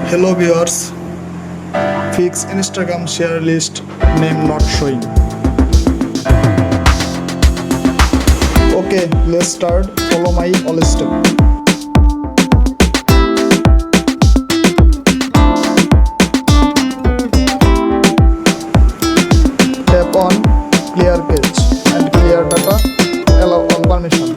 Hello viewers, fix Instagram share list name not showing. Okay, let's start. Follow my all step. Tap on clear page and clear data. Allow all permission.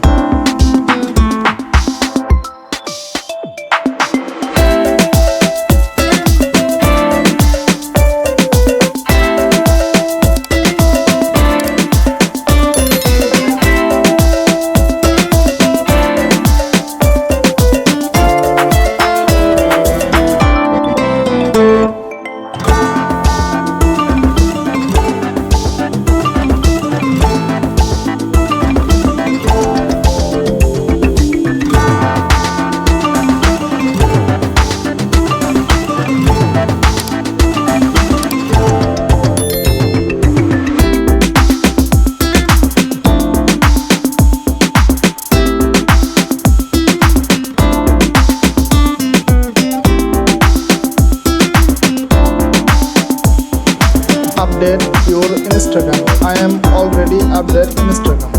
Update your Instagram. I am already update Instagram.